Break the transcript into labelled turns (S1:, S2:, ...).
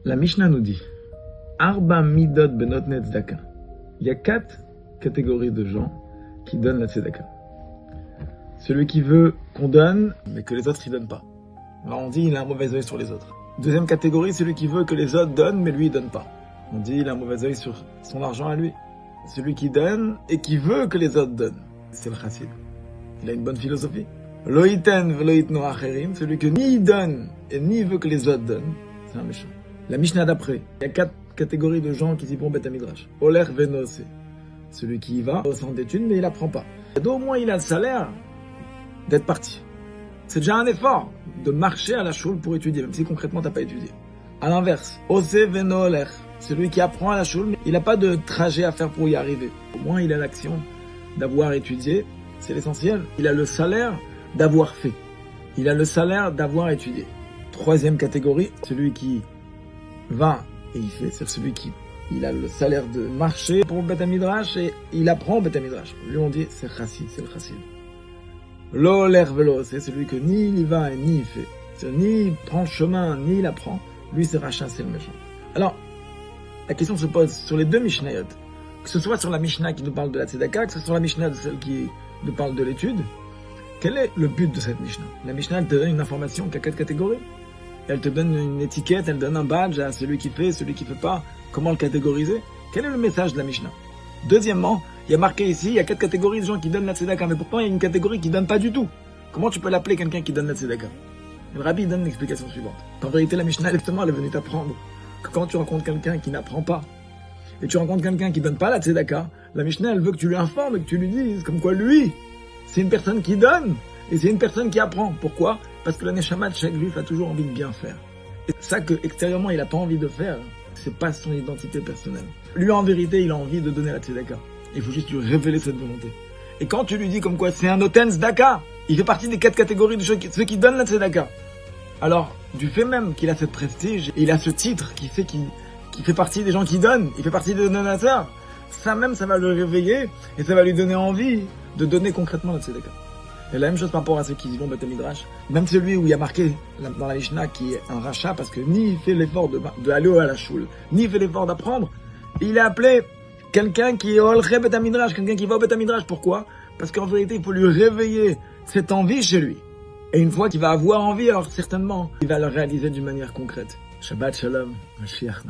S1: La Mishnah nous dit Arba midot benotnet tzedaka. Il y a 4 catégories de gens qui donnent la tzedaka. Celui qui veut qu'on donne, mais que les autres ne donnent pas. Alors on dit il a un mauvais œil sur les autres. Deuxième catégorie, celui qui veut que les autres donnent, mais lui il donne pas. On dit il a un mauvais œil sur son argent à lui. Celui qui donne et qui veut que les autres donnent, c'est le chassid. Il a une bonne philosophie. Lo yiten velo yitnu acherim, celui que ni il donne et ni il veut que les autres donnent, c'est un méchant. La Mishnah d'après, il y a 4 catégories de gens qui y vont Beth Midrash. Oler venose, celui qui y va au centre d'études mais il apprend pas. Et au moins il a le salaire d'être parti. C'est déjà un effort de marcher à la choule pour étudier, même si concrètement t'as pas étudié. À l'inverse, ose veno oler, celui qui apprend à la choule mais il n'a pas de trajet à faire pour y arriver. Au moins il a l'action d'avoir étudié, c'est l'essentiel. Il a le salaire d'avoir fait. Il a le salaire d'avoir étudié. Troisième catégorie, celui qui va et il fait, c'est celui qui il a le salaire de marcher pour le Beth Midrash et il apprend au Beth Midrash. Lui on dit c'est chassid, c'est le chassid. Lo ler velo, c'est celui que ni il y va et ni il fait. C'est ni il prend le chemin, ni il apprend. Lui c'est rachat, c'est le méchant. Alors, la question se pose sur les deux Mishnayot. Que ce soit sur la Mishnah qui nous parle de la tzedaka, que ce soit sur la Mishnah de celle qui nous parle de l'étude. Quel est le but de cette Mishnah? La Mishnah elle te donne une information qui a 4 catégories. Elle te donne une étiquette, elle donne un badge à celui qui fait, celui qui fait pas. Comment le catégoriser? Quel est le message de la Mishnah? Deuxièmement, il y a marqué ici, il y a 4 catégories de gens qui donnent la tzedaka, mais pourtant il y a une catégorie qui donne pas du tout. Comment tu peux l'appeler quelqu'un qui donne la tzedaka? Le Rabbi donne l'explication suivante. En vérité, la Mishnah, exactement, elle est venue t'apprendre que quand tu rencontres quelqu'un qui n'apprend pas, et tu rencontres quelqu'un qui donne pas la tzedaka, la Mishnah, elle veut que tu lui informes et que tu lui dises, comme quoi lui, c'est une personne qui donne, et c'est une personne qui apprend. Pourquoi? Parce que la neshama de chaque juif a toujours envie de bien faire. Et ça que extérieurement il n'a pas envie de faire, c'est pas son identité personnelle. Lui en vérité il a envie de donner la tzedaka. Il faut juste lui révéler cette volonté. Et quand tu lui dis comme quoi c'est un noten tzedaka, il fait partie des 4 catégories de ceux qui donnent la tzedaka. Alors du fait même qu'il a cette prestige, et il a ce titre qui fait qu'il fait partie des gens qui donnent, il fait partie des donateurs, ça même ça va le réveiller et ça va lui donner envie de donner concrètement la tzedaka. Et la même chose par rapport à ceux qui y vont Beth Midrash. Même celui où il y a marqué dans la Mishnah qui est un rachat parce que ni il fait l'effort de aller à la choule, ni il fait l'effort d'apprendre, il est appelé quelqu'un qui est Olche Beth Midrash, quelqu'un qui va au Beth Midrash. Pourquoi? Parce qu'en vérité, il faut lui réveiller cette envie chez lui. Et une fois qu'il va avoir envie, alors certainement, il va le réaliser d'une manière concrète. Shabbat Shalom, Mashiach.